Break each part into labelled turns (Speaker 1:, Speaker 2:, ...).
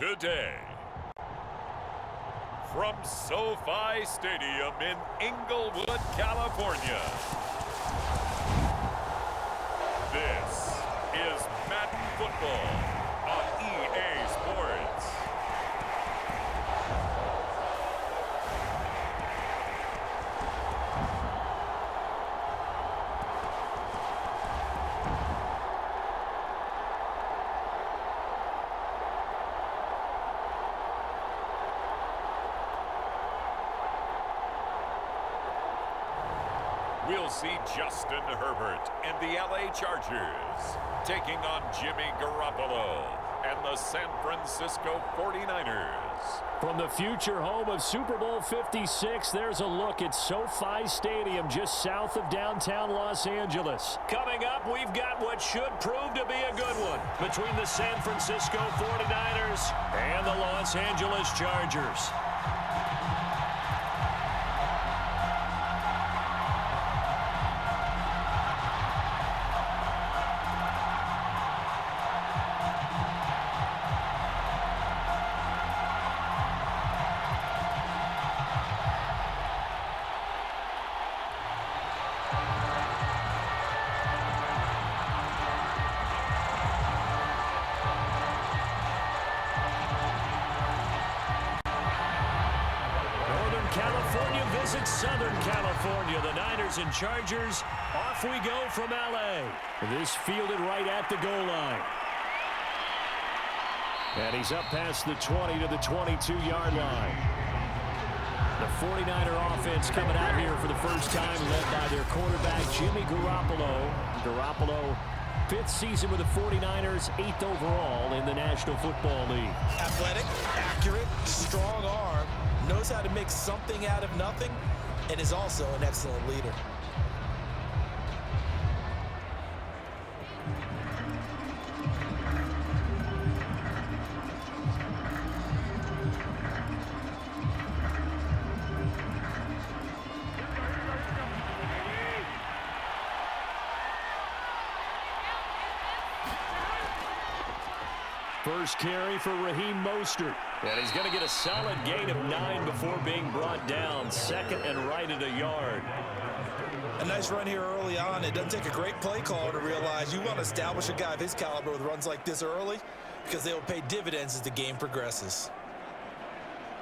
Speaker 1: today. From SoFi Stadium in Inglewood, California, this is Madden Football on EA Sports. We'll see Justin Herbert and the LA Chargers taking on Jimmy Garoppolo and the San Francisco 49ers.
Speaker 2: From the future home of Super Bowl 56, there's a look at SoFi Stadium just south of downtown Los Angeles. Coming up, we've got what should prove to be a good one between the San Francisco 49ers and the Los Angeles Chargers. California visits Southern California. The Niners and Chargers, off we go from L.A. This fielded right at the goal line. And he's up past the 20 to the 22-yard line. The 49er offense coming out here for the first time, led by their quarterback, Jimmy Garoppolo. Garoppolo, 5th season with the 49ers, 8th overall in the National Football League.
Speaker 3: Athletic, accurate, strong arm, knows how to make something out of nothing, and is also an excellent leader.
Speaker 2: First carry for Raheem Mostert. And he's going to get a solid gain of 9 before being brought down. Second and right at a yard.
Speaker 3: A nice run here early on. It doesn't take a great play caller to realize you want to establish a guy of his caliber with runs like this early because they will pay dividends as the game progresses.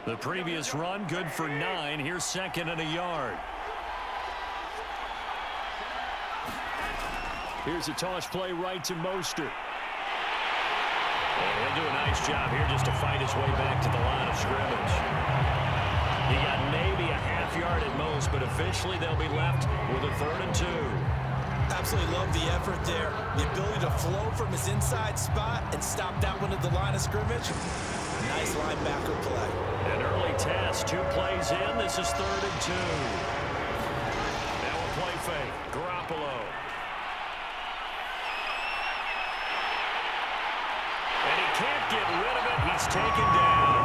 Speaker 2: The previous run, good for 9. Here's second and a yard. Here's a toss play right to Mostert. And he'll do a nice job here just to fight his way back to the line of scrimmage. He got maybe a half yard at most, but eventually they'll be left with a 3rd and 2.
Speaker 3: Absolutely love the effort there. The ability to flow from his inside spot and stop that one at the line of scrimmage. Nice linebacker play.
Speaker 2: An early task, 2 plays in. This is 3rd and 2. Now a play fake. Garoppolo. Can't get rid of it. He's taken down.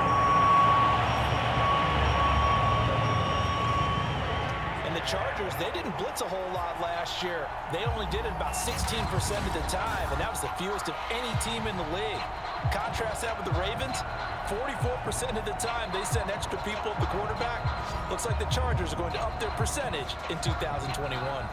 Speaker 3: And the Chargers, they didn't blitz a whole lot last year. They only did it about 16% of the time, and that was the fewest of any team in the league. Contrast that with the Ravens, 44% of the time they send extra people at the quarterback. Looks like the Chargers are going to up their percentage in 2021.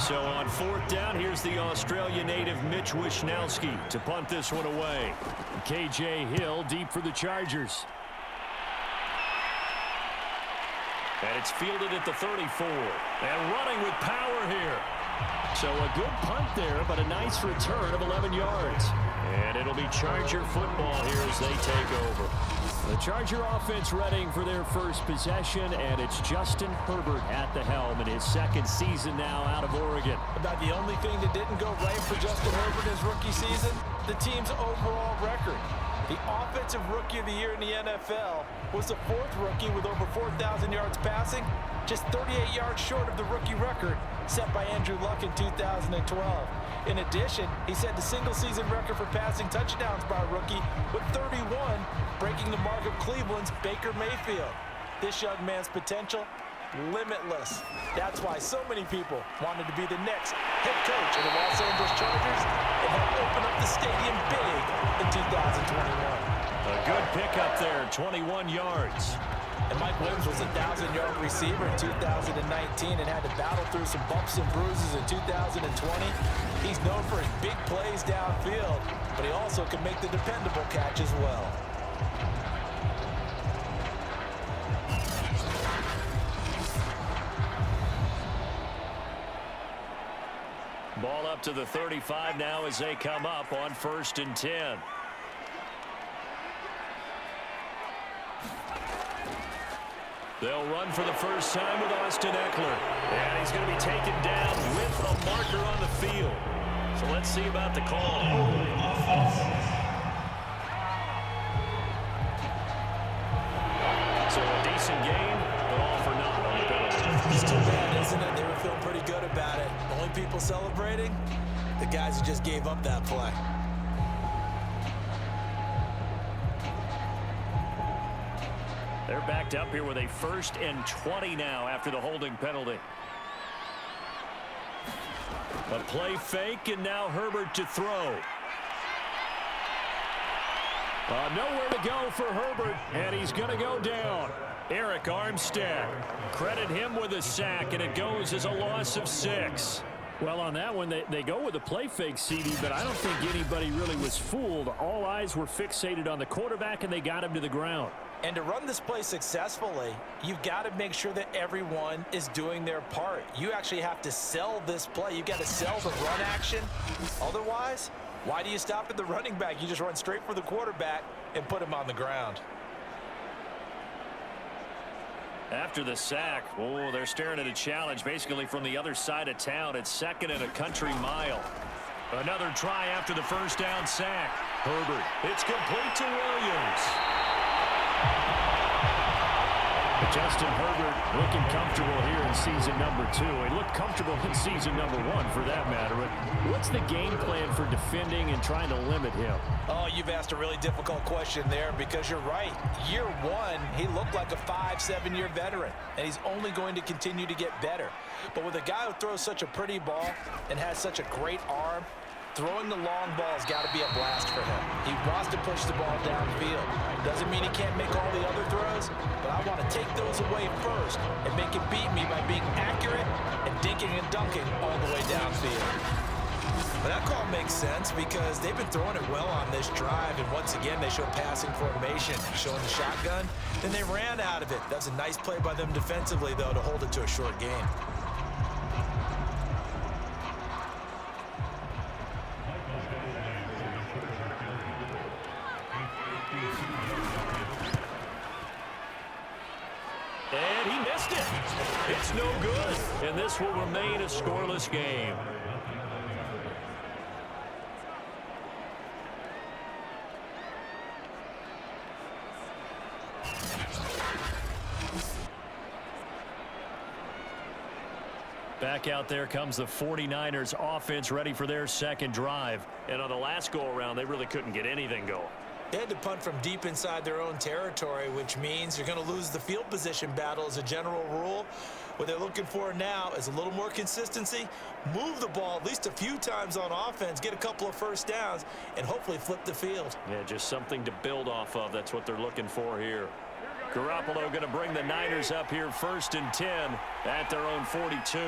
Speaker 2: So on 4th down, here's the Australia native Mitch Wishnowsky to punt this one away. KJ Hill deep for the Chargers. And it's fielded at the 34. And running with power here. So a good punt there, but a nice return of 11 yards. And it'll be Charger football here as they take over. The Charger offense readying for their first possession, and it's Justin Herbert at the helm in his 2nd season now out of Oregon.
Speaker 3: About the only thing that didn't go right for Justin Herbert his rookie season, the team's overall record. The offensive rookie of the year in the NFL was the 4th rookie with over 4,000 yards passing, just 38 yards short of the rookie record set by Andrew Luck in 2012. In addition, he set the single-season record for passing touchdowns by a rookie with 31, breaking the mark of Cleveland's Baker Mayfield. This young man's potential limitless. That's why so many people wanted to be the next head coach of the Los Angeles Chargers and help open up the stadium big in 2021.
Speaker 2: A good pickup there, 21 yards.
Speaker 3: And Mike Williams was a 1,000-yard receiver in 2019 and had to battle through some bumps and bruises in 2020. He's known for his big plays downfield, but he also can make the dependable catch as well.
Speaker 2: Ball up to the 35 now as they come up on 1st and 10. They'll run for the first time with Austin Eckler. And he's going to be taken down with a marker on the field. So let's see about the call. So a decent game, but all for naught on the penalty.
Speaker 3: It's too bad, isn't it? They were feeling pretty good about it. The only people celebrating, the guys who just gave up that play.
Speaker 2: They're backed up here with a 1st and 20 now after the holding penalty. A play fake, and now Herbert to throw. Nowhere to go for Herbert, and he's going to go down. Eric Armstead, credit him with a sack, and it goes as a loss of 6. Well, on that one, they go with a play fake, CD, but I don't think anybody really was fooled. All eyes were fixated on the quarterback, and they got him to the ground.
Speaker 3: And to run this play successfully, you've got to make sure that everyone is doing their part. You actually have to sell this play. You've got to sell the run action. Otherwise, why do you stop at the running back? You just run straight for the quarterback and put him on the ground.
Speaker 2: After the sack, they're staring at a challenge basically from the other side of town. It's 2nd and a country mile. Another try after the first down sack. Herbert, it's complete to Williams. Justin Herbert looking comfortable here in season number 2. He looked comfortable in season number 1 for that matter. But what's the game plan for defending and trying to limit him?
Speaker 3: Oh, you've asked a really difficult question there because you're right. Year 1, he looked like a 5-7-year veteran, and he's only going to continue to get better. But with a guy who throws such a pretty ball and has such a great arm, throwing the long ball has got to be a blast for him. He wants to push the ball downfield. Doesn't mean he can't make all the other throws, but I want to take those away first and make him beat me by being accurate and dinking and dunking all the way downfield. But that call makes sense because they've been throwing it well on this drive, and once again they show passing formation, showing the shotgun. Then they ran out of it. That's a nice play by them defensively, though, to hold it to a short game.
Speaker 2: And he missed it. It's no good. And this will remain a scoreless game. Back out there comes the 49ers offense ready for their second drive. And on the last go-around, they really couldn't get anything going.
Speaker 3: They had to punt from deep inside their own territory, which means you're going to lose the field position battle as a general rule. What they're looking for now is a little more consistency, move the ball at least a few times on offense, get a couple of first downs, and hopefully flip the field.
Speaker 2: Yeah, just something to build off of. That's what they're looking for here. Garoppolo going to bring the Niners up here 1st and 10 at their own 42.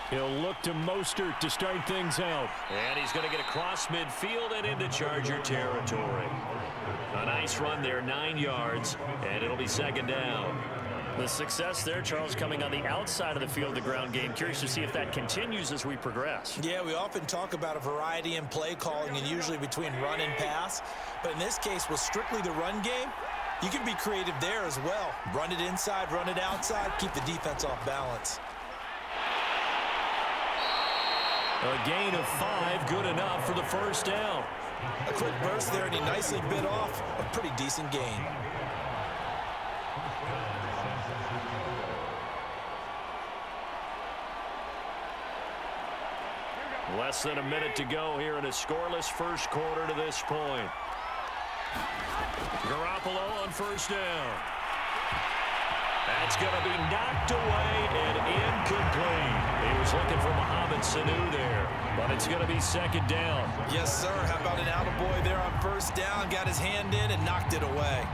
Speaker 2: He'll look to Mostert to start things out. And he's going to get across midfield and into Charger territory. A nice run there, 9 yards, and it'll be 2nd down. The success there, Charles, coming on the outside of the field, the ground game. Curious to see if that continues as we progress.
Speaker 3: Yeah, we often talk about a variety in play calling and usually between run and pass. But in this case, with strictly the run game, you can be creative there as well. Run it inside, run it outside, keep the defense off balance.
Speaker 2: A gain of 5, good enough for the first down.
Speaker 3: A quick burst there, and he nicely bit off a pretty decent gain.
Speaker 2: Less than a minute to go here in a scoreless first quarter to this point. Garoppolo on first down. And It's going to be knocked away and incomplete. He was looking for Mohamed Sanu there, but it's going to be second down.
Speaker 3: Yes, sir. How about an attaboy there on first down? Got his hand in and knocked it away.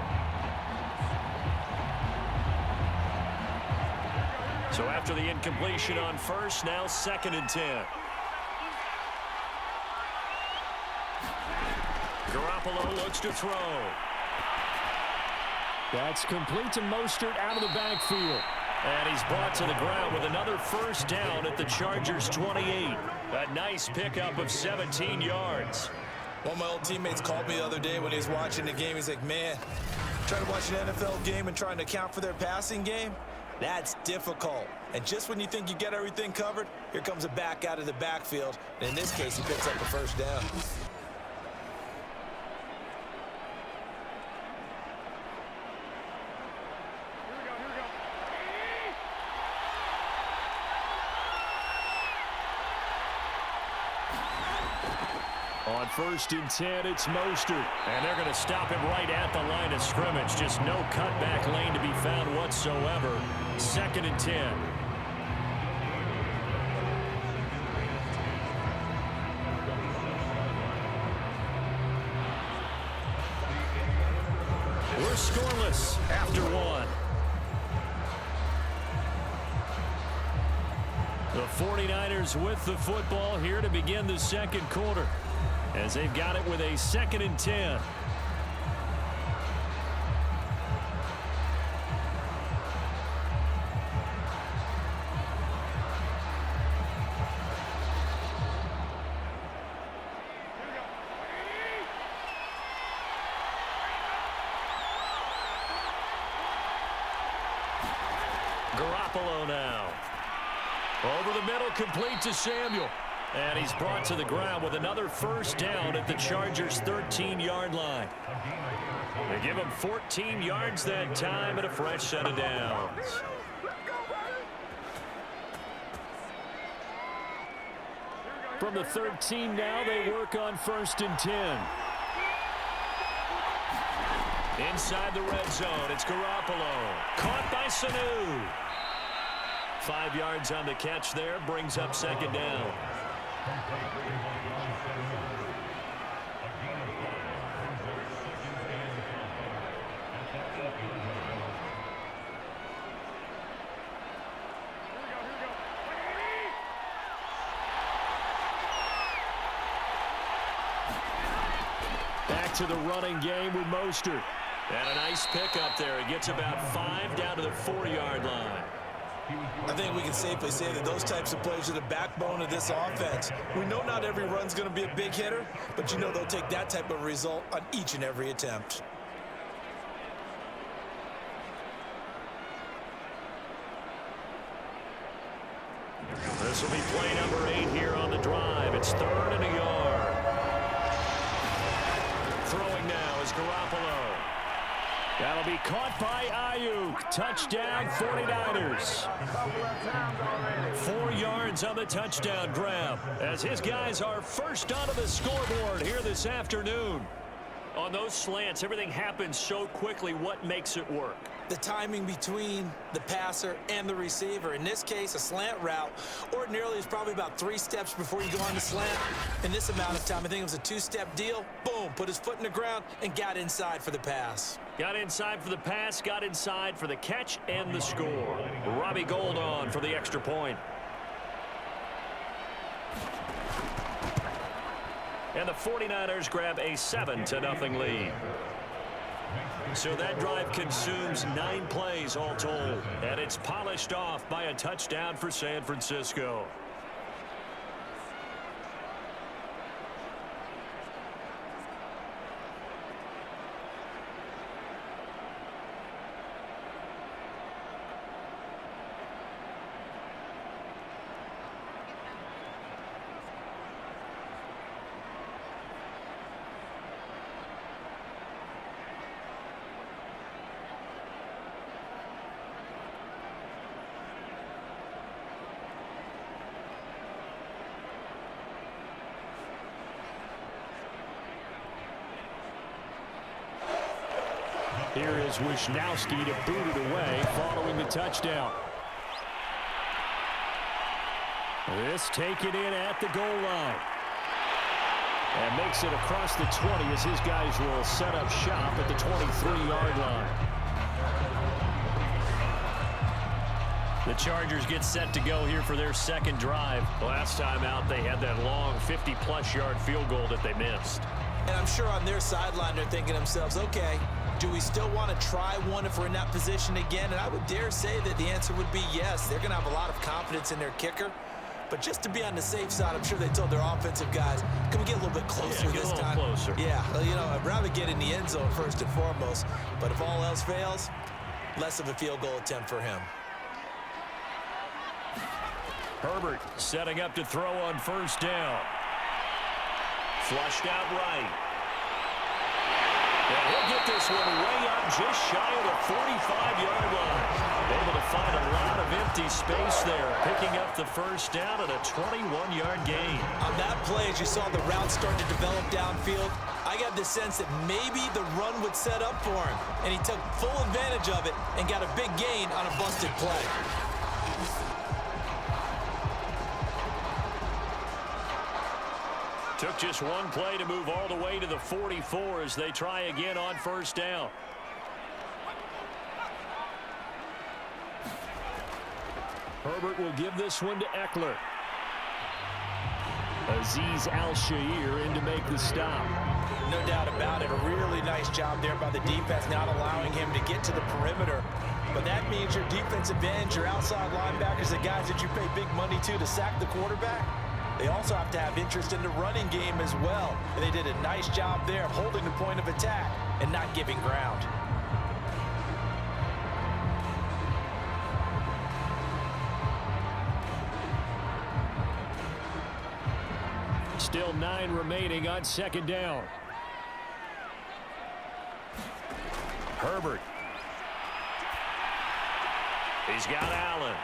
Speaker 2: So after the incompletion on first, now 2nd and 10. Garoppolo looks to throw. That's complete to Mostert out of the backfield. And he's brought to the ground with another first down at the Chargers' 28. A nice pickup of 17 yards.
Speaker 3: One of my old teammates called me the other day when he was watching the game. He's like, man, trying to watch an NFL game and trying to account for their passing game? That's difficult. And just when you think you get everything covered, here comes a back out of the backfield. And in this case, he picks up a first down.
Speaker 2: On 1st and 10, it's Mostert. And they're going to stop him right at the line of scrimmage. Just no cutback lane to be found whatsoever. 2nd and 10. We're scoreless after one. The 49ers with the football here to begin the second quarter, as they've got it with a 2nd and 10. Garoppolo now. Over the middle, complete to Samuel. And he's brought to the ground with another first down at the Chargers' 13-yard line. They give him 14 yards that time and a fresh set of downs. From the 13 now, they work on 1st and 10. Inside the red zone, it's Garoppolo. Caught by Sanu. 5 yards on the catch there, brings up 2nd down. Back to the running game with Mostert. And a nice pickup there. He gets about 5 down to the 4-yard line.
Speaker 3: I think we can safely say that those types of plays are the backbone of this offense. We know not every run's going to be a big hitter, but you know they'll take that type of result on each and every attempt.
Speaker 2: This will be play number 8 here on the drive. It's 3rd and a yard. Throwing now is Garoppolo. That'll be caught by Ayuk. Touchdown, 49ers. 4 yards on the touchdown grab, as his guys are first onto the scoreboard here this afternoon. On those slants, everything happens so quickly. What makes it work?
Speaker 3: The timing between the passer and the receiver. In this case, a slant route ordinarily is probably about 3 steps before you go on the slant. In this amount of time, I think it was a 2-step deal. Boom, put his foot in the ground and got inside for the pass.
Speaker 2: Got inside for the pass, got inside for the catch and the score. Robbie Gould on for the extra point. And the 49ers grab a 7-0 lead. So that drive consumes 9 plays all told. And it's polished off by a touchdown for San Francisco. here is Wisnowski to boot it away following the touchdown. This taken in at the goal line. And makes it across the 20 as his guys will set up shop at the 23-yard line. The Chargers get set to go here for their second drive. Last time out, they had that long 50-plus yard field goal that they missed.
Speaker 3: And I'm sure on their sideline they're thinking to themselves, okay, do we still want to try one if we're in that position again? And I would dare say that the answer would be yes. They're going to have a lot of confidence in their kicker. But just to be on the safe side, I'm sure they told their offensive guys, can we get a little bit closer this time?
Speaker 2: Closer.
Speaker 3: Yeah, well, you know, I'd rather get in the end zone first and foremost. But if all else fails, less of a field goal attempt for him.
Speaker 2: Herbert setting up to throw on first down. Flushed out right. And he'll get this one way up just shy of the 45-yard line. Able to find a lot of empty space there, picking up the first down at a 21-yard gain.
Speaker 3: On that play, as you saw the route start to develop downfield, I got the sense that maybe the run would set up for him. And he took full advantage of it and got a big gain on a busted play.
Speaker 2: Took just one play to move all the way to the 44 as they try again on first down. Herbert will give this one to Eckler. Azeez Al-Shaair in to make the stop.
Speaker 3: No doubt about it. A really nice job there by the defense, not allowing him to get to the perimeter. But that means your defensive ends, your outside linebackers, the guys that you pay big money to sack the quarterback, they also have to have interest in the running game as well. And they did a nice job there of holding the point of attack and not giving ground.
Speaker 2: Still 9 remaining on second down. Herbert. He's got Allen.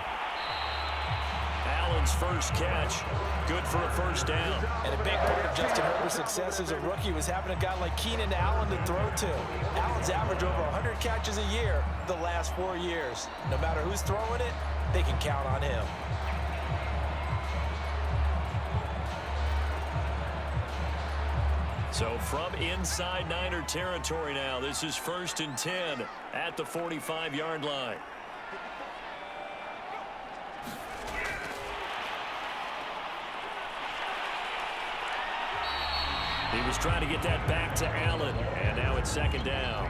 Speaker 2: Allen's first catch, good for a first down.
Speaker 3: And a big part of Justin Herbert's success as a rookie was having a guy like Keenan Allen to throw to. Allen's averaged over 100 catches a year the last 4 years. No matter who's throwing it, they can count on him.
Speaker 2: So from inside Niner territory now, this is 1st and 10 at the 45-yard line. He was trying to get that back to Allen, and now it's second down.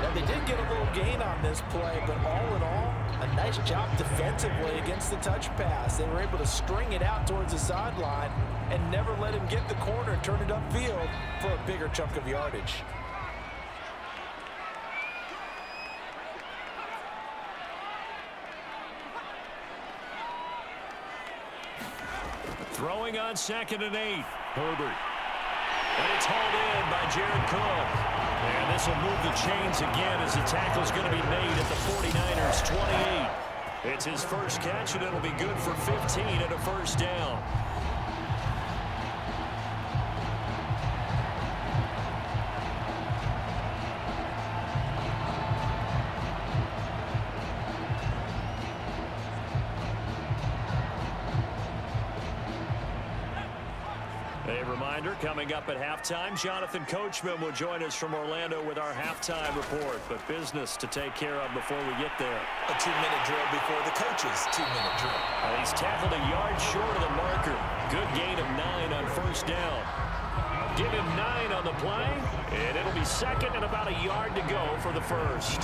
Speaker 3: Now, they did get a little gain on this play, but all in all, a nice job defensively against the touch pass. They were able to string it out towards the sideline and never let him get the corner and turn it upfield for a bigger chunk of yardage.
Speaker 2: Throwing on 2nd and 8. Herbert. And it's hauled in by Jared Cook. And this will move the chains again as the tackle's going to be made at the 49ers 28. It's his first catch, and it'll be good for 15 and a first down. A reminder, coming up at halftime, Jonathan Coachman will join us from Orlando with our halftime report. But business to take care of before we get there.
Speaker 3: A 2-minute drill before the coach's 2-minute drill.
Speaker 2: He's tackled a yard short of the marker. Good gain of 9 on first down. Give him 9 on the play, and it'll be second and about a yard to go for the first.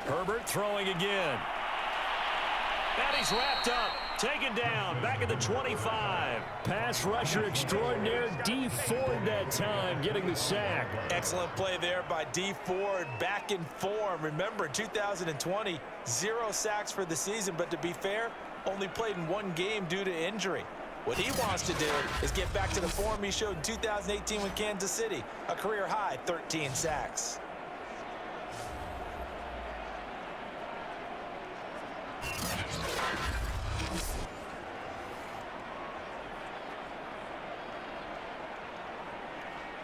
Speaker 2: Herbert throwing again. And he's wrapped up. Taken down. Back at the 25. Pass rusher extraordinaire. D. Ford that time getting the sack.
Speaker 3: Excellent play there by D. Ford. Back in form. Remember, in 2020, 0 sacks for the season. But to be fair, only played in 1 game due to injury. What he wants to do is get back to the form he showed in 2018 with Kansas City. A career-high 13 sacks.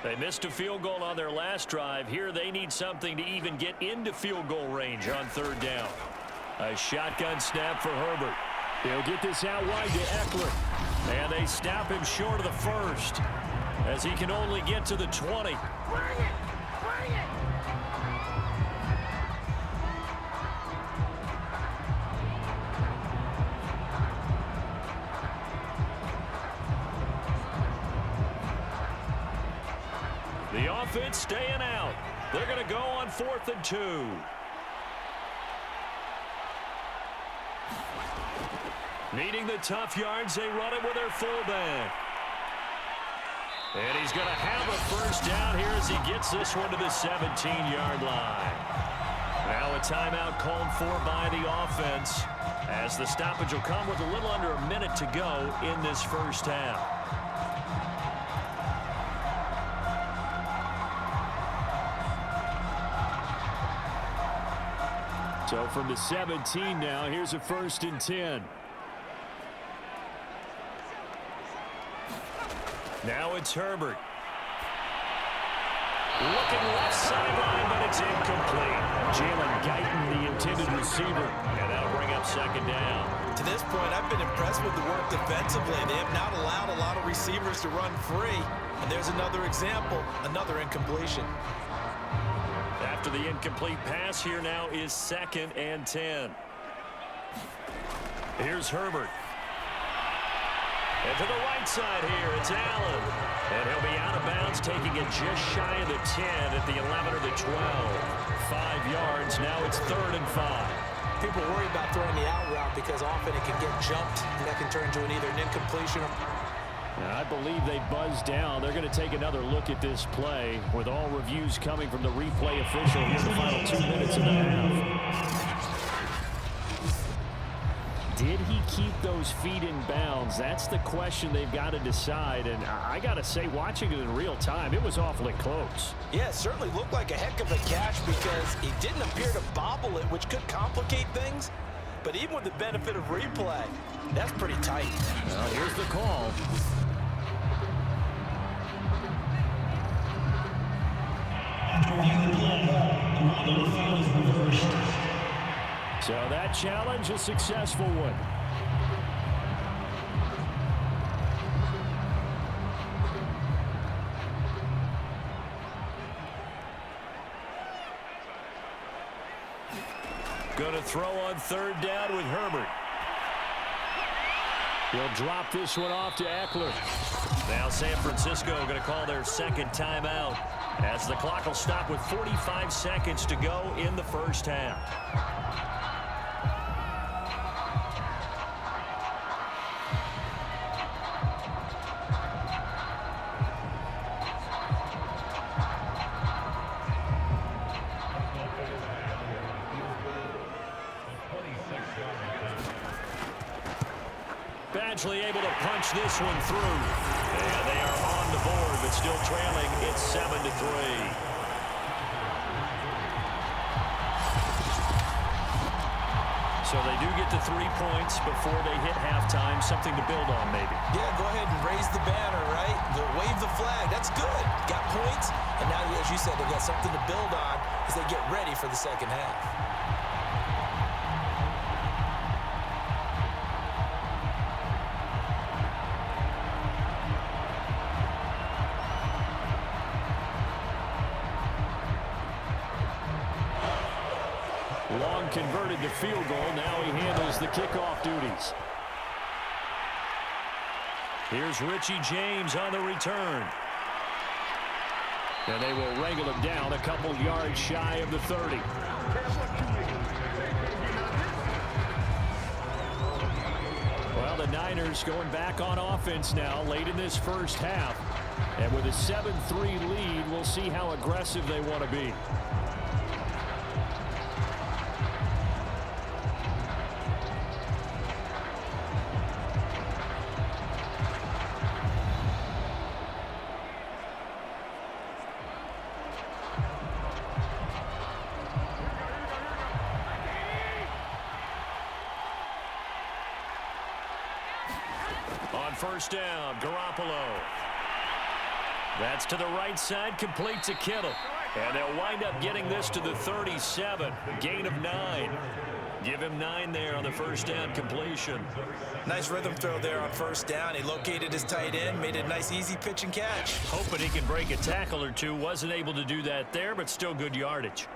Speaker 2: They missed a field goal on their last drive. Here they need something to even get into field goal range on third down. A shotgun snap for Herbert. He'll get this out wide to Eckler. And they stop him short of the first as he can only get to the 20. The offense staying out. They're going to go on 4th and 2. Needing the tough yards, they run it with their fullback. And he's going to have a first down here as he gets this one to the 17-yard line. Now a timeout called for by the offense as the stoppage will come with a little under a minute to go in this first half. So from the 17 now, here's a 1st and 10. Now it's Herbert. Looking left sideline, but it's incomplete. Jalen Guyton, the intended receiver. And that'll bring up 2nd down.
Speaker 3: To this point, I've been impressed with the work defensively. They have not allowed a lot of receivers to run free. And there's another example, another incompletion.
Speaker 2: After the incomplete pass, here now is 2nd and 10. Here's Herbert. And to the right side here, it's Allen. And he'll be out of bounds, taking it just shy of the 10 at the 11 or the 12. 5 yards, now it's 3rd and 5.
Speaker 3: People worry about throwing the out route because often it can get jumped, and that can turn into either an incompletion or...
Speaker 2: I believe they buzzed down. They're going to take another look at this play with all reviews coming from the replay official here in the final 2 minutes of the half. Did he keep those feet in bounds? That's the question they've got to decide. And I got to say, watching it in real time, it was awfully close.
Speaker 3: Yeah, it certainly looked like a heck of a catch because he didn't appear to bobble it, which could complicate things. But even with the benefit of replay, that's pretty tight.
Speaker 2: Well, here's the call. So that challenge, a successful one. Going to throw on 3rd down with Herbert. He'll drop this one off to Eckler. Now San Francisco going to call their 2nd timeout as the clock will stop with 45 seconds to go in the first half. Badgley able to punch this one through. And they are on the board, but still trailing. It's 7-3. So they do get the 3 points before they hit halftime. Something to build on, maybe.
Speaker 3: Yeah, go ahead and raise the banner, right? Wave the flag. That's good. Got points. And now, as you said, they got something to build on as they get ready for the second half.
Speaker 2: Long converted to field goal. Now he handles the kickoff duties. Here's Richie James on the return. And they will wrangle him down a couple yards shy of the 30. Well, the Niners going back on offense now late in this first half. And with a 7-3 lead, we'll see how aggressive they want to be. On 1st down, Garoppolo. That's to the right side, complete to Kittle. And they'll wind up getting this to the 37, gain of 9. Give him 9 there on the first down completion.
Speaker 3: Nice rhythm throw there on first down. He located his tight end, made a nice easy pitch and catch.
Speaker 2: Hoping he can break a tackle or two. Wasn't able to do that there, but still good yardage.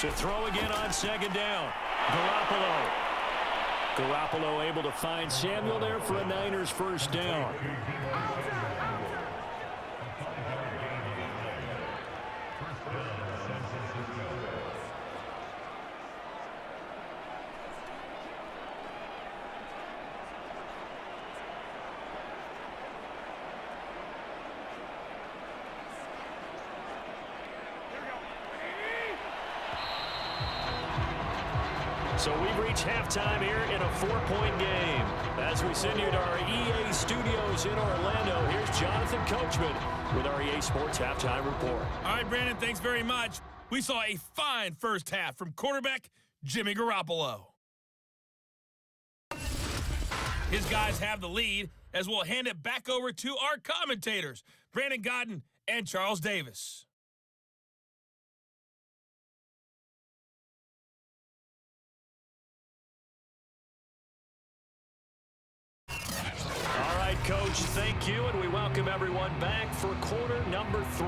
Speaker 2: To throw again on second down. Garoppolo able to find Samuel there for a Niners first down. So we've reached halftime here in a 4-point game. As we send you to our EA studios in Orlando, here's Jonathan Coachman with our EA Sports Halftime Report.
Speaker 4: All right, Brandon, thanks very much. We saw a fine first half from quarterback Jimmy Garoppolo. His guys have the lead as we'll hand it back over to our commentators, Brandon Godden and Charles Davis.
Speaker 2: All right, Coach, thank you, and we welcome everyone back for quarter number 3.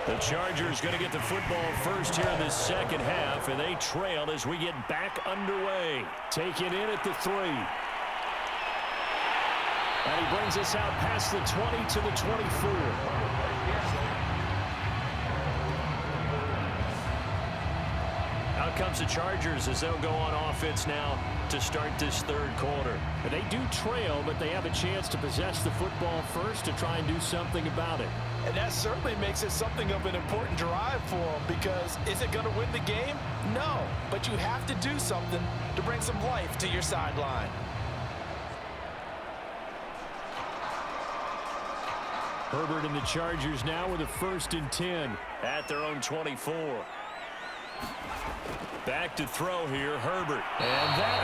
Speaker 2: The Chargers going to get the football first here in this second half, and they trail as we get back underway. Taken in at the 3. And he brings us out past the 20 to the 24. Out comes the Chargers as they'll go on offense now to start this third quarter. And they do trail, but they have a chance to possess the football first to try and do something about it.
Speaker 3: And that certainly makes it something of an important drive for them, because is it going to win the game? No, but you have to do something to bring some life to your sideline.
Speaker 2: Herbert and the Chargers now with a 1st and 10 at their own 24. Back to throw here, Herbert. And that,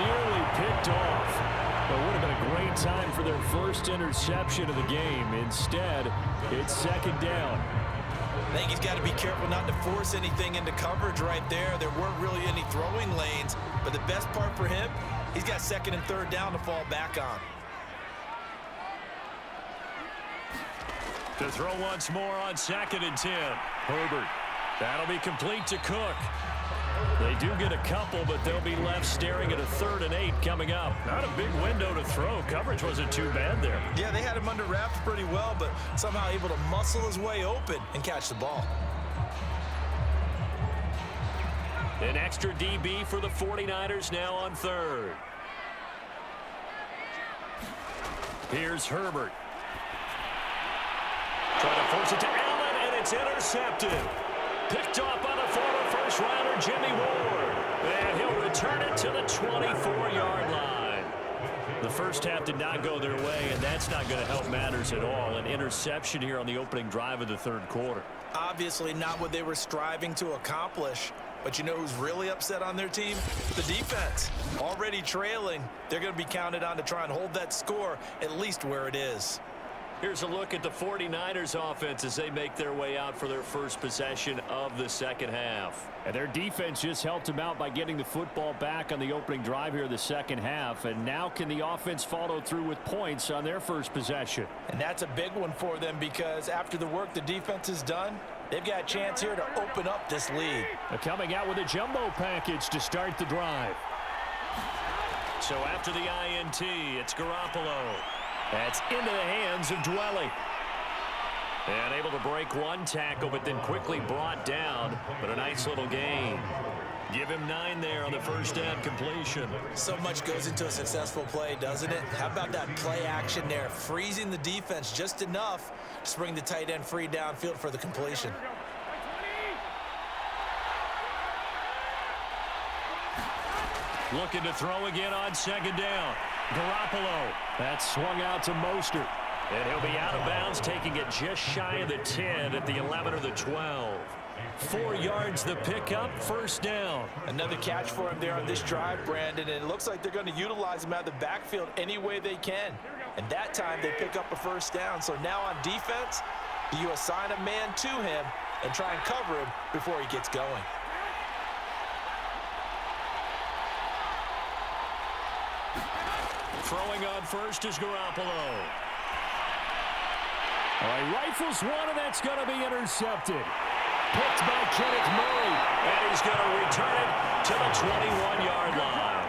Speaker 2: nearly picked off. It would have been a great time for their first interception of the game. Instead, it's second down.
Speaker 3: I think he's got to be careful not to force anything into coverage right there. There weren't really any throwing lanes, but the best part for him, he's got 2nd and 3rd down to fall back on.
Speaker 2: To throw once more on 2nd and 10. Herbert. That'll be complete to Cook. They do get a couple, but they'll be left staring at a 3rd and 8 coming up. Not a big window to throw. Coverage wasn't too bad there.
Speaker 3: Yeah, they had him under wraps pretty well, but somehow able to muscle his way open and catch the ball.
Speaker 2: An extra DB for the 49ers now on 3rd. Here's Herbert. Trying to force it to Allen, and it's intercepted. Picked off by the former first-rounder Jimmy Ward. And he'll return it to the 24-yard line. The first half did not go their way, and that's not going to help matters at all. An interception here on the opening drive of the third quarter.
Speaker 3: Obviously not what they were striving to accomplish. But you know who's really upset on their team? The defense. Already trailing, they're going to be counted on to try and hold that score at least where it is.
Speaker 2: Here's a look at the 49ers offense as they make their way out for their first possession of the second half.
Speaker 5: And their defense just helped them out by getting the football back on the opening drive here in the second half. And now can the offense follow through with points on their first possession?
Speaker 3: And that's a big one for them because after the work the defense has done, they've got a chance here to open up this lead.
Speaker 5: They're coming out with a jumbo package to start the drive.
Speaker 2: So after the INT, it's Garoppolo. That's into the hands of Dwelly. And able to break one tackle, but then quickly brought down. But a nice little gain. Give him 9 there on the first down completion.
Speaker 3: So much goes into a successful play, doesn't it? How about that play action there? Freezing the defense just enough to bring the tight end free downfield for the completion.
Speaker 2: Looking to throw again on second down. Garoppolo.
Speaker 5: That swung out to Mostert.
Speaker 2: And he'll be out of bounds, taking it just shy of the 10 at the 11 or the 12. 4 yards the pickup, first down.
Speaker 3: Another catch for him there on this drive, Brandon, and it looks like they're going to utilize him out of the backfield any way they can. And that time they pick up a first down. So now on defense, do you assign a man to him and try and cover him before he gets going?
Speaker 2: Throwing on first is Garoppolo.
Speaker 5: All right, rifles one, and that's going to be intercepted. Picked by Kenneth Murray.
Speaker 2: And he's going to return it to the 21-yard line.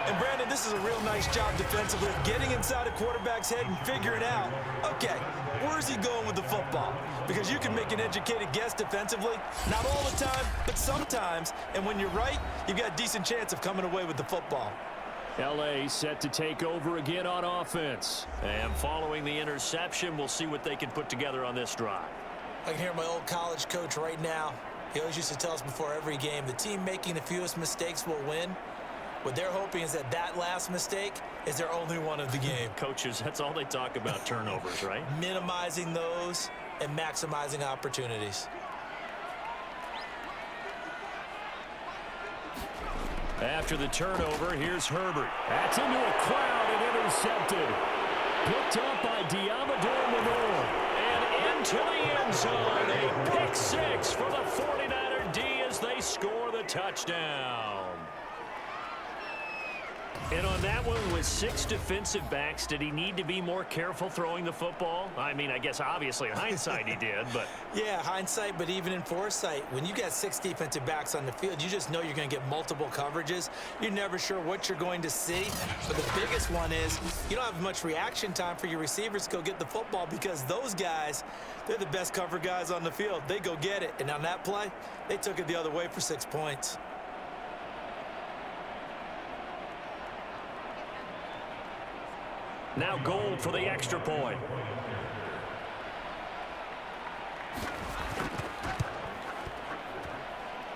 Speaker 3: And Brandon, this is a real nice job defensively of getting inside a quarterback's head and figuring out, okay, where's he going with the football? Because you can make an educated guess defensively, not all the time, but sometimes. And when you're right, you've got a decent chance of coming away with the football.
Speaker 5: L.A. set to take over again on offense.
Speaker 2: And following the interception, we'll see what they can put together on this drive.
Speaker 3: I can hear my old college coach right now. He always used to tell us before every game, the team making the fewest mistakes will win. What they're hoping is that that last mistake is their only one of the game.
Speaker 2: Coaches, that's all they talk about, turnovers, right?
Speaker 3: Minimizing those and maximizing opportunities.
Speaker 2: After the turnover, here's Herbert.
Speaker 5: That's into a crowd and intercepted. Picked up by Diamador Lenore.
Speaker 2: And into the end zone. A pick 6 for the 49er D as they score the touchdown. And on that one, with 6 defensive backs, did he need to be more careful throwing the football? I mean, I guess obviously in hindsight he did, but...
Speaker 3: Yeah, hindsight, but even in foresight, when you got 6 defensive backs on the field, you just know you're going to get multiple coverages. You're never sure what you're going to see. But the biggest one is you don't have much reaction time for your receivers to go get the football because those guys, they're the best cover guys on the field. They go get it. And on that play, they took it the other way for 6 points.
Speaker 2: Now Gold for the extra point.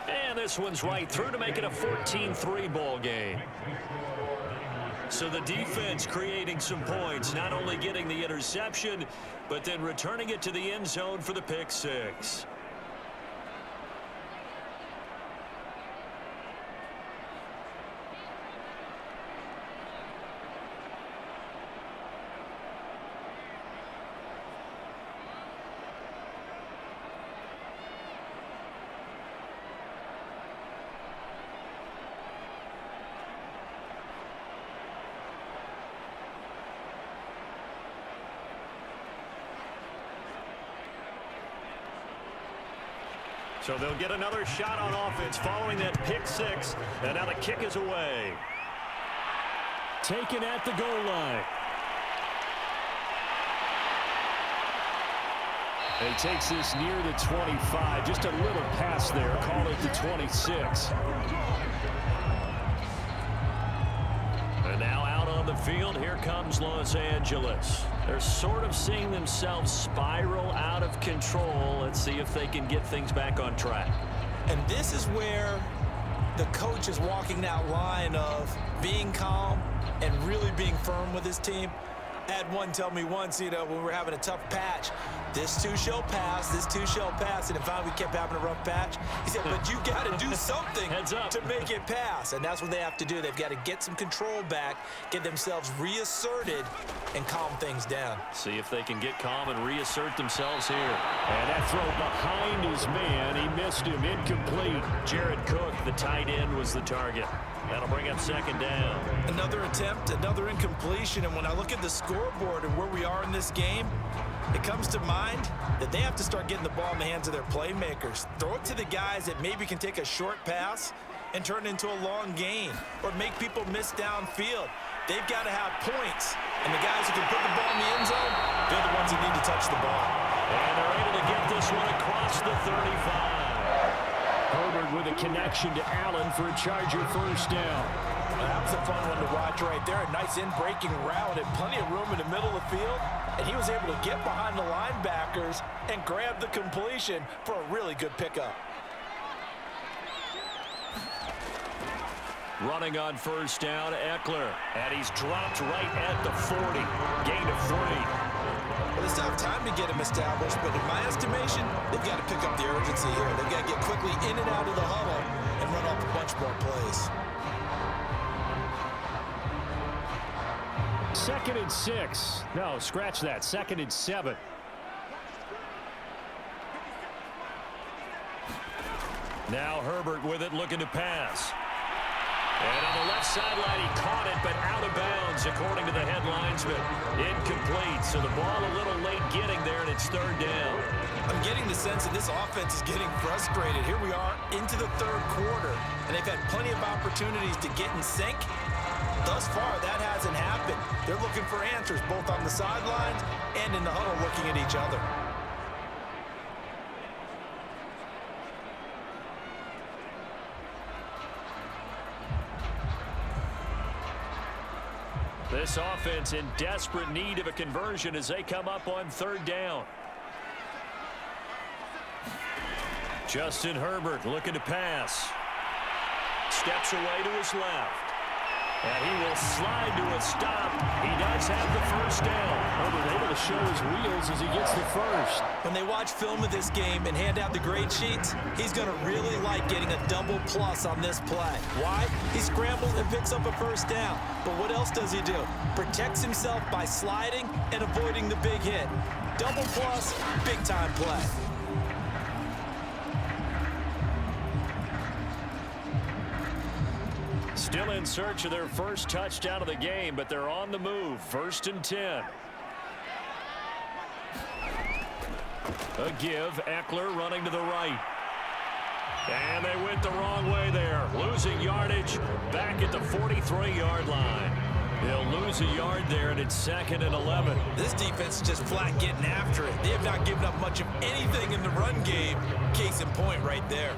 Speaker 2: And this one's right through to make it a 14-3 ball game. So the defense creating some points, not only getting the interception, but then returning it to the end zone for the pick 6. So they'll get another shot on offense following that pick 6. And now the kick is away.
Speaker 5: Taken at the goal line. He takes this near the 25. Just a little pass there. Call it the 26.
Speaker 2: And now out on the field, here comes Los Angeles. They're sort of seeing themselves spiral out of control. Let's see if they can get things back on track.
Speaker 3: And this is where the coach is walking that line of being calm and really being firm with his team. Had one tell me once, when we were having a tough patch, this too shall pass, this too shall pass, and finally we kept having a rough patch. He said, but you got to do something to make it pass, and that's what they have to do. They've got to get some control back, get themselves reasserted, and calm things down.
Speaker 5: See if they can get calm and reassert themselves here. And that throw behind his man, he missed him, incomplete. Jared Cook, the tight end, was the target. That'll bring up second down.
Speaker 3: Another attempt, another incompletion, and when I look at the scoreboard and where we are in this game, it comes to mind that they have to start getting the ball in the hands of their playmakers. Throw it to the guys that maybe can take a short pass and turn it into a long gain or make people miss downfield. They've got to have points, and the guys who can put the ball in the end zone, they're the ones that need to touch the ball.
Speaker 5: And they're able to get this one across the 35. Herbert with a connection to Allen for a Charger first down.
Speaker 3: Well, that was a fun one to watch right there. A nice in-breaking route and plenty of room in the middle of the field. And he was able to get behind the linebackers and grab the completion for a really good pickup.
Speaker 5: Running on first down, Eckler. And he's dropped right at the 40. Gain of 3.
Speaker 3: Well, they still have time to get him established, but in my estimation, they've got to pick up the urgency here. They've got to get quickly in and out of the huddle and run off a bunch more plays.
Speaker 5: 2nd and 6. No, scratch that. 2nd and 7. Now Herbert with it, looking to pass. And on the left sideline, he caught it, but out of bounds, according to the headlinesman. Incomplete, so the ball a little late getting there, and it's third down.
Speaker 3: I'm getting the sense that this offense is getting frustrated. Here we are into the third quarter, and they've had plenty of opportunities to get in sync. Thus far, that hasn't happened. They're looking for answers both on the sidelines and in the huddle looking at each other.
Speaker 5: This offense in desperate need of a conversion as they come up on third down. Justin Herbert looking to pass. Steps away to his left. And he will slide to a stop. He does have the first down. Herbert able to show his wheels as he gets the first.
Speaker 3: When they watch film of this game and hand out the grade sheets, he's going to really like getting a double plus on this play. Why? He scrambles and picks up a first down. But what else does he do? Protects himself by sliding and avoiding the big hit. Double plus, big time play.
Speaker 5: Still in search of their first touchdown of the game, but they're on the move. 1st and 10. A give. Eckler running to the right. And they went the wrong way there. Losing yardage back at the 43-yard line. They'll lose a yard there, and it's 2nd and 11.
Speaker 3: This defense is just flat getting after it. They have not given up much of anything in the run game. Case in point right there.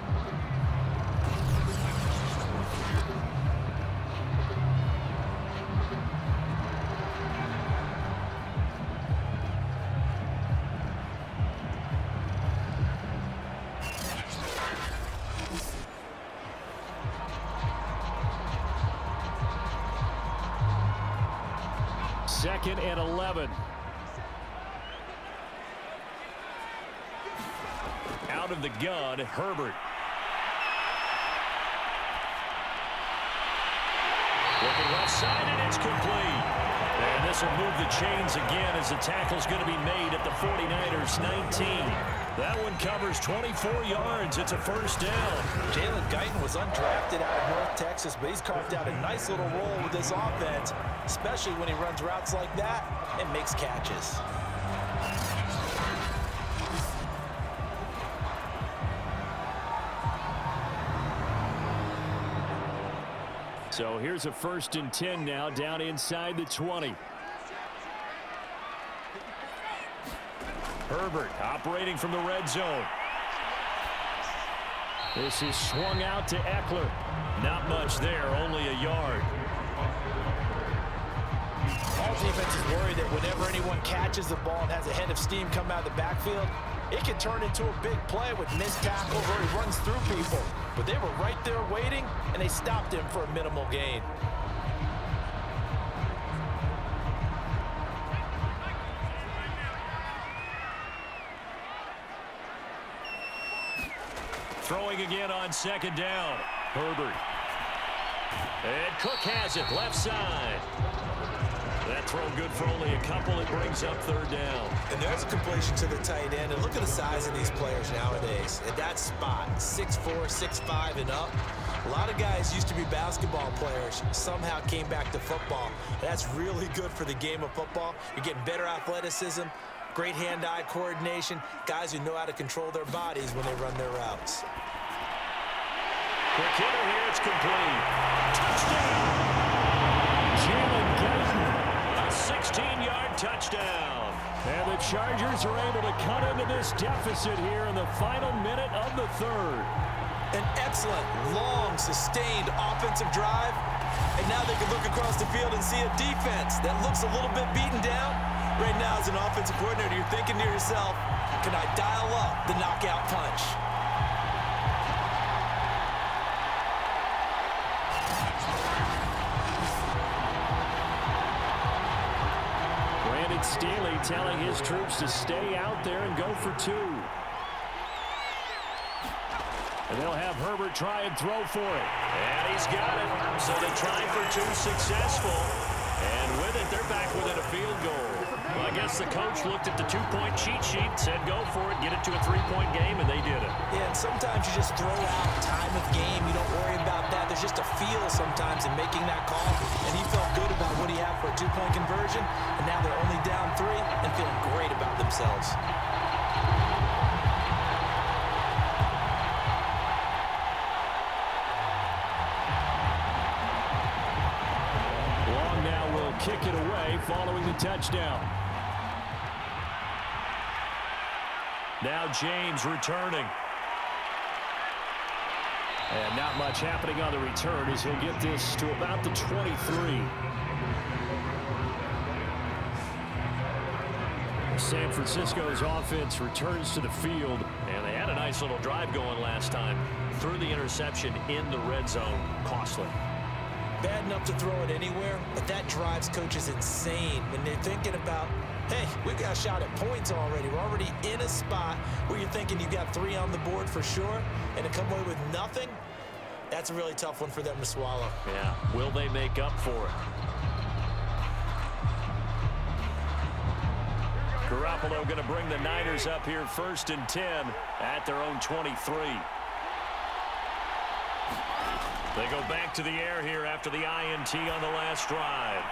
Speaker 5: Second and 11. Out of the gun, Herbert. Looking left side, and it's complete. And this will move the chains again as the tackle's going to be made at the 49ers 19. That one covers 24 yards. It's a first down.
Speaker 3: Jalen Guyton was undrafted out of North Texas, but he's carved out a nice little role with this offense, especially when he runs routes like that and makes catches.
Speaker 5: So here's a 1st and 10 now, down inside the 20. Herbert operating from the red zone. This is swung out to Eckler. Not much there, only a yard.
Speaker 3: All defense is worried that whenever anyone catches the ball and has a head of steam come out of the backfield, it can turn into a big play with missed tackles or he runs through people. But they were right there waiting, and they stopped him for a minimal gain.
Speaker 2: Throwing again on second down. Herbert. And Cook has it, left side. That throw good for only a couple. It brings up third down.
Speaker 3: And there's a completion to the tight end. And look at the size of these players nowadays. At that spot, 6'4", 6'5", and up. A lot of guys used to be basketball players, somehow came back to football. That's really good for the game of football. You're getting better athleticism, great hand-eye coordination, guys who know how to control their bodies when they run their routes.
Speaker 2: Quick hitter here, it's complete. Touchdown! Jalen Guyton, a 16-yard touchdown.
Speaker 5: And the Chargers are able to cut into this deficit here in the final minute of the third.
Speaker 3: An excellent, long, sustained offensive drive. And now they can look across the field and see a defense that looks a little bit beaten down. Right now, as an offensive coordinator, you're thinking to yourself, can I dial up the knockout punch?
Speaker 5: Brandon Staley telling his troops to stay out there and go for two. And they'll have Herbert try and throw for it.
Speaker 2: And he's got it. So they try for two, successful. And with it, they're back within a field goal. Well, I guess the coach looked at the two-point cheat sheet, said go for it, get it to a three-point game, and they did it.
Speaker 3: Yeah, and sometimes you just throw out time of game. You don't worry about that. There's just a feel sometimes in making that call. And he felt good about what he had for a two-point conversion. And now they're only down 3 and feeling great about themselves.
Speaker 5: Kick it away following the touchdown.
Speaker 2: Now James returning.
Speaker 5: And not much happening on the return as he'll get this to about the 23. San Francisco's offense returns to the field.
Speaker 2: And they had a nice little drive going last time. Threw the interception in the red zone. Costly.
Speaker 3: Bad enough to throw it anywhere, but that drives coaches insane when they're thinking about, hey, we got a shot at points already. We're already in a spot where you're thinking you got 3 on the board for sure, and to come away with nothing, that's a really tough one for them to swallow.
Speaker 2: Yeah, will they make up for it? Garoppolo going to bring the Niners up here 1st and 10 at their own 23. They go back to the air here after the INT on the last drive.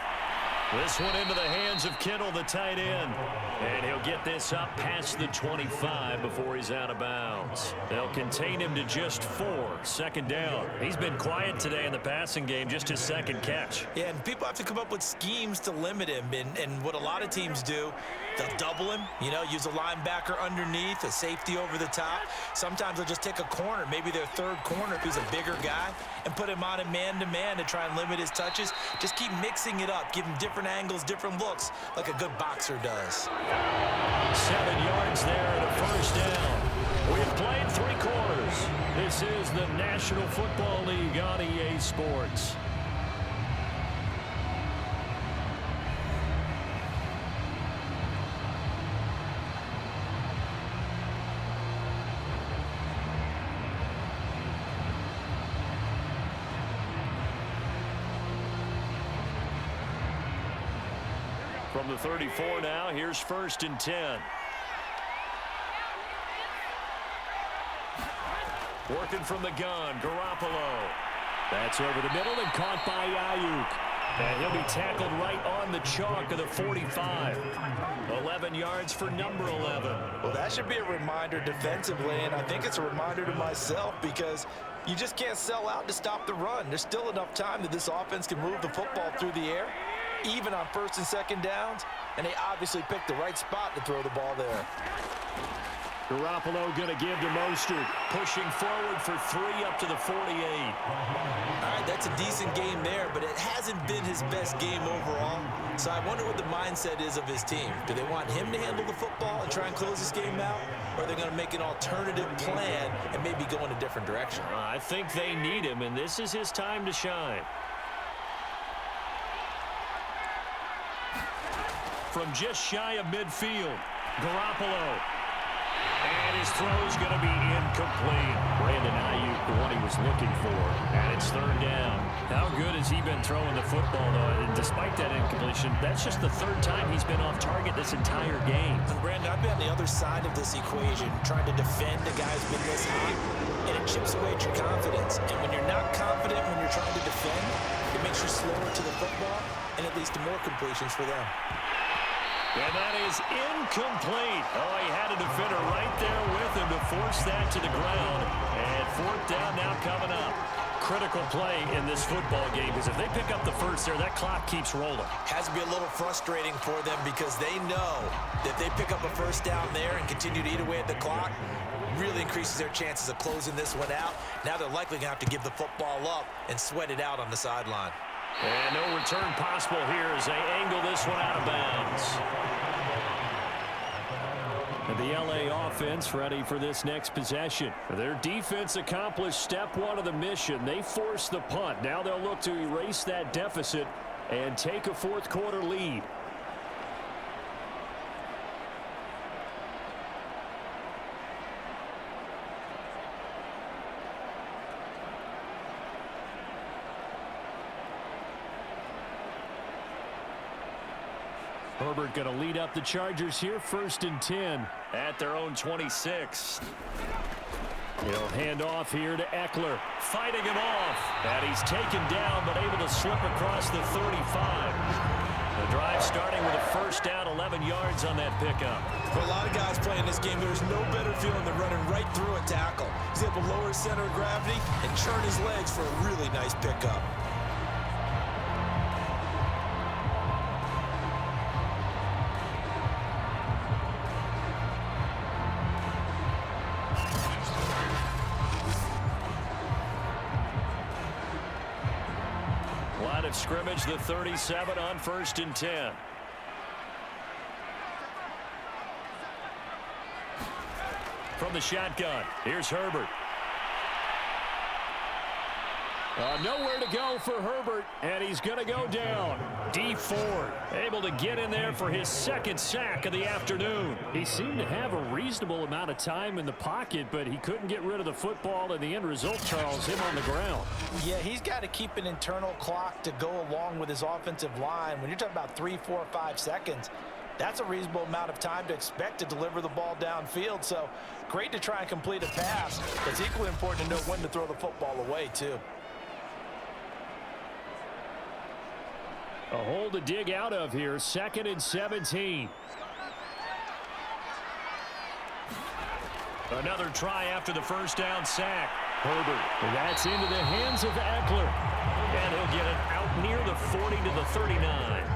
Speaker 2: This one into the hands of Kittle, the tight end. And he'll get this up past the 25 before he's out of bounds. They'll contain him to just 4. Second down. He's been quiet today in the passing game, just his second catch.
Speaker 3: Yeah, and people have to come up with schemes to limit him. And what a lot of teams do, they'll double him, use a linebacker underneath, a safety over the top. Sometimes they'll just take a corner, maybe their third corner if he's a bigger guy, and put him on a man-to-man to try and limit his touches. Just keep mixing it up, give him different angles, different looks, like a good boxer does.
Speaker 2: 7 yards there and a first down. We've played 3 quarters.
Speaker 5: This is the National Football League on EA Sports.
Speaker 2: From the 34 now, here's 1st and 10. Working from the gun, Garoppolo.
Speaker 5: That's over the middle and caught by Ayuk. And he'll be tackled right on the chalk of the 45.
Speaker 2: 11 yards for number 11.
Speaker 3: Well, that should be a reminder defensively, and I think it's a reminder to myself because you just can't sell out to stop the run. There's still enough time that this offense can move the football through the air, even on 1st and 2nd downs, and they obviously picked the right spot to throw the ball there.
Speaker 5: Garoppolo going to give to Mostert.
Speaker 2: Pushing forward for 3 up to the 48.
Speaker 3: All right, that's a decent game there, but it hasn't been his best game overall. So I wonder what the mindset is of his team. Do they want him to handle the football and try and close this game out? Or are they going to make an alternative plan and maybe go in a different direction?
Speaker 2: I think they need him, and this is his time to shine. From just shy of midfield, Garoppolo. And his throw's going to be incomplete. Brandon Ayuk, the one he was looking for. And it's third down. How good has he been throwing the football, though? And despite that incompletion, that's just the third time he's been off target this entire game.
Speaker 3: And Brandon, I've been on the other side of this equation, trying to defend a guy who's been this hot, and it chips away at your confidence. And when you're not confident when you're trying to defend, it makes you slower to the football, and it leads to more completions for them.
Speaker 2: And that is incomplete. Oh, he had a defender right there with him to force that to the ground. And fourth down now coming up. Critical play in this football game, because if they pick up the first there, that clock keeps rolling.
Speaker 3: Has to be a little frustrating for them because they know that if they pick up a first down there and continue to eat away at the clock, really increases their chances of closing this one out. Now they're likely going to have to give the football up and sweat it out on the sideline.
Speaker 2: And no return possible here as they angle this one out of bounds. And the LA offense ready for this next possession. Their defense accomplished step one of the mission. They forced the punt. Now they'll look to erase that deficit and take a fourth quarter lead. Herbert going to lead up the Chargers here, 1st and 10 at their own 26. He'll hand off here to Eckler, fighting him off. And he's taken down, but able to slip across the 35. The drive starting with a first down, 11 yards on that pickup.
Speaker 3: For a lot of guys playing this game, there's no better feeling than running right through a tackle. He's able to lower his center of gravity and churn his legs for a really nice pickup.
Speaker 2: Line of scrimmage, the 37 on 1st and 10. From the shotgun, here's Herbert. Nowhere to go for Herbert, and he's going to go down. D Ford able to get in there for his second sack of the afternoon. He seemed to have a reasonable amount of time in the pocket, but he couldn't get rid of the football, and the end result, Charles, him on the ground.
Speaker 3: Yeah, he's got to keep an internal clock to go along with his offensive line. When you're talking about 3, 4, 5 seconds, that's a reasonable amount of time to expect to deliver the ball downfield. So great to try and complete a pass, but it's equally important to know when to throw the football away, too.
Speaker 2: A hole to dig out of here, 2nd and 17. Another try after the first down sack. Herbert, that's into the hands of Eckler. And he'll get it out near the 40 to the 39.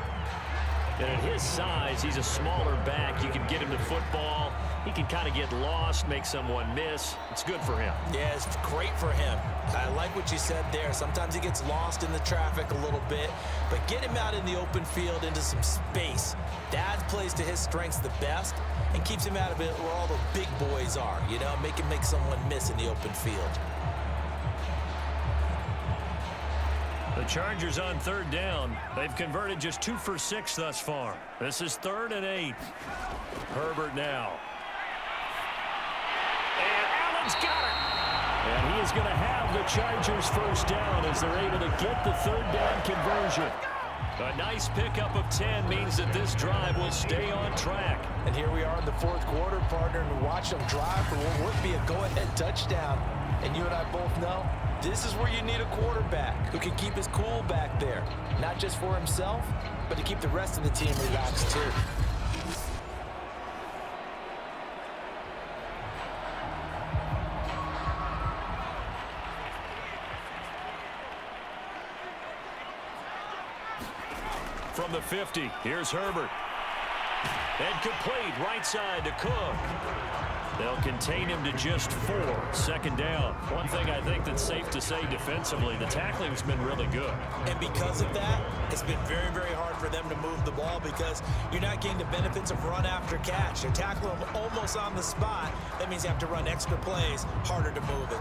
Speaker 2: And at his size, he's a smaller back. You can get him the football. He can kind of get lost, make someone miss. It's good for him.
Speaker 3: Yeah, it's great for him. I like what you said there. Sometimes he gets lost in the traffic a little bit, but get him out in the open field into some space. That plays to his strengths the best and keeps him out of it where all the big boys are, you know, make him make someone miss in the open field.
Speaker 2: The Chargers on 3rd down. They've converted just 2 for 6 thus far. This is 3rd and 8. Herbert now. And Allen's got it. And he is going to have the Chargers first down as they're able to get the 3rd down conversion. A nice pickup of 10 means that this drive will stay on track.
Speaker 3: And here we are in the 4th quarter, partner, and watch them drive for what would be a go-ahead touchdown. And you and I both know this is where you need a quarterback who can keep his cool back there, not just for himself, but to keep the rest of the team relaxed too.
Speaker 2: From the 50, here's Herbert. And complete, right side to Cook. They'll contain him to just 4, 2nd down. One thing I think that's safe to say defensively, the tackling's been really good.
Speaker 3: And because of that, it's been very, very hard for them to move the ball because you're not getting the benefits of run after catch. You're tackling them almost on the spot. That means you have to run extra plays, harder to move it.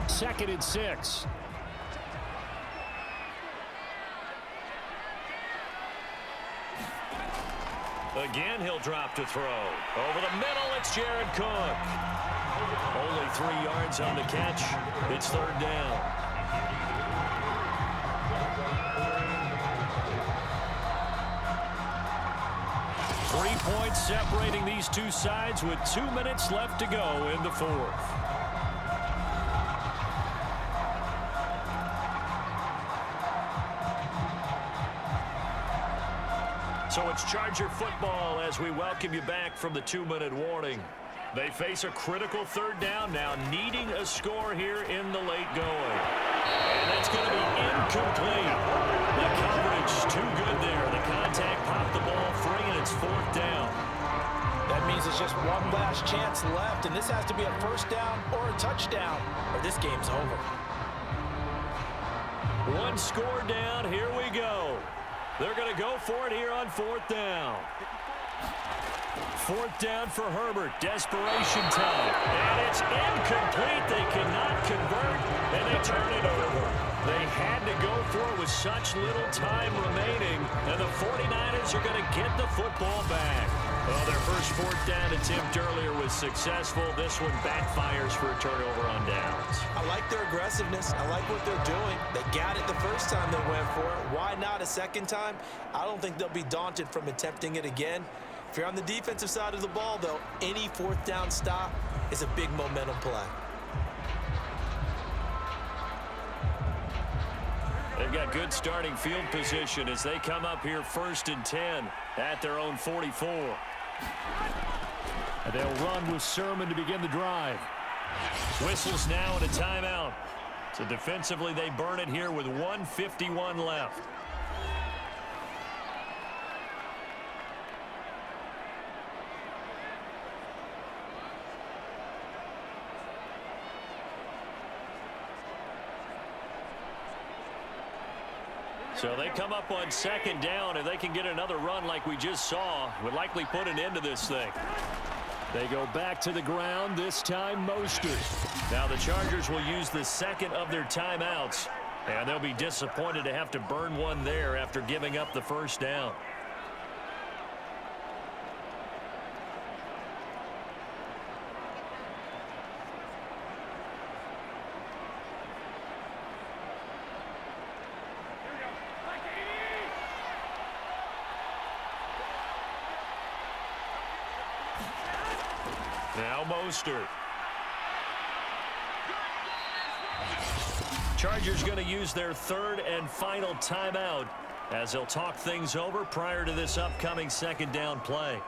Speaker 2: Second and 6.
Speaker 5: Again, he'll drop to throw. Over the middle, it's Jared Cook. Only 3 yards on the catch. It's third down. Three points separating these two sides with 2 minutes left to go in the fourth. So it's Charger football as we welcome you back from the 2-minute warning. They face a critical third down now, needing a score here in the late going. And that's going to be incomplete. The coverage too good there. The contact popped the ball free, and it's fourth down.
Speaker 3: That means it's just one last chance left, and this has to be a first down or a touchdown, or this game's over.
Speaker 5: One score down. Here we go. They're going to go for it here on fourth down. Fourth down for Herbert. Desperation time. And it's incomplete. They cannot convert, and they turn it over. They had to go for it with such little time remaining, and the 49ers are going to get the football back. Well, their first fourth down attempt earlier was successful. This one backfires for a turnover on downs.
Speaker 3: I like their aggressiveness. I like what they're doing. They got it the first time they went for it. Why not a second time? I don't think they'll be daunted from attempting it again. If you're on the defensive side of the ball, though, any fourth down stop is a big momentum play.
Speaker 5: They've got good starting field position as they come up here 1st and 10 at their own 44.
Speaker 2: And they'll run with Sermon to begin the drive.
Speaker 5: Whistles now and a timeout. So defensively, they burn it here with 1:51 left. So they come up on second down. If they can get another run like we just saw, would likely put an end to this thing.
Speaker 2: They go back to the ground, this time Mostert.
Speaker 5: Now the Chargers will use the second of their timeouts, and they'll be disappointed to have to burn one there after giving up the first down. Now Mostert. Chargers going to use their third and final timeout as they'll talk things over prior to this upcoming second down play.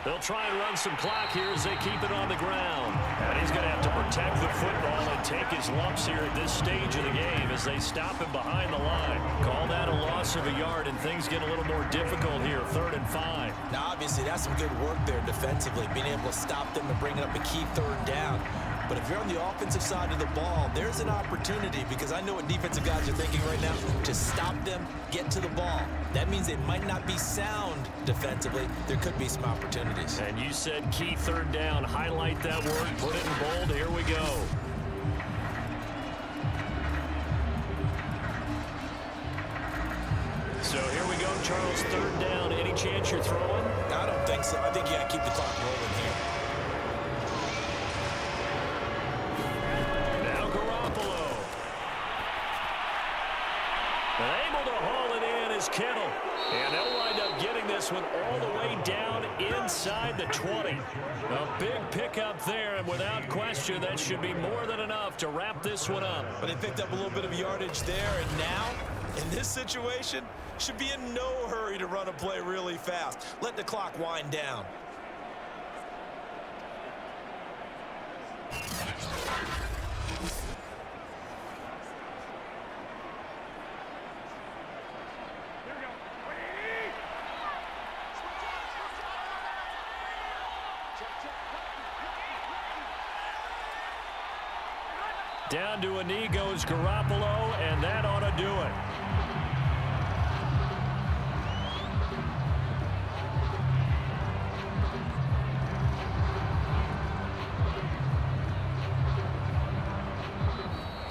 Speaker 5: They'll try and run some clock here as they keep it on the ground. And he's going to have to protect the football and take his lumps here at this stage of the game as they stop him behind the line. Call that a loss of a yard, and things get a little more difficult here, 3rd and 5.
Speaker 3: Now, obviously, that's some good work there defensively, being able to stop them and bring up a key third down. But if you're on the offensive side of the ball, there's an opportunity, because I know what defensive guys are thinking right now, to stop them, get to the ball. That means they might not be sound defensively. There could be some opportunities.
Speaker 5: And you said key third down. Highlight that word, put it in bold. Here we go. So here we go, Charles, third down. Any chance you're throwing?
Speaker 3: I don't think so. I think you got to keep the clock rolling here.
Speaker 5: Kittle, and they'll wind up getting this one all the way down inside the 20. A big pickup there, and without question, that should be more than enough to wrap this one up.
Speaker 3: But they picked up a little bit of yardage there, and now, in this situation, should be in no hurry to run a play really fast. Let the clock wind down.
Speaker 2: Down to a knee goes Garoppolo, and that ought to do it.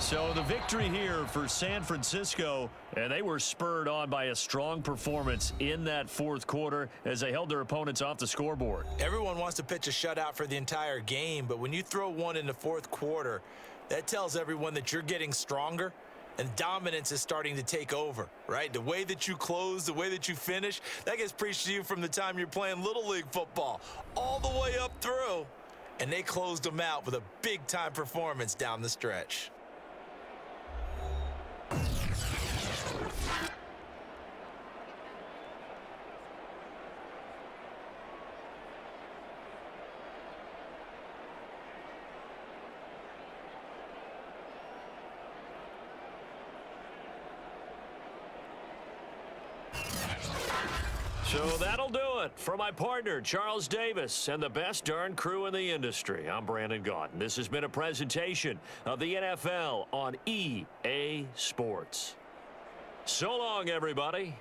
Speaker 2: So the victory here for San Francisco, and they were spurred on by a strong performance in that fourth quarter as they held their opponents off the scoreboard.
Speaker 3: Everyone wants to pitch a shutout for the entire game, but when you throw one in the fourth quarter, that tells everyone that you're getting stronger and dominance is starting to take over, right? The way that you close, the way that you finish, that gets preached to you from the time you're playing Little League football all the way up through, and they closed them out with a big-time performance down the stretch.
Speaker 2: So that'll do it for my partner, Charles Davis, and the best darn crew in the industry. I'm Brandon Gaudin. This has been a presentation of the NFL on EA Sports. So long, everybody.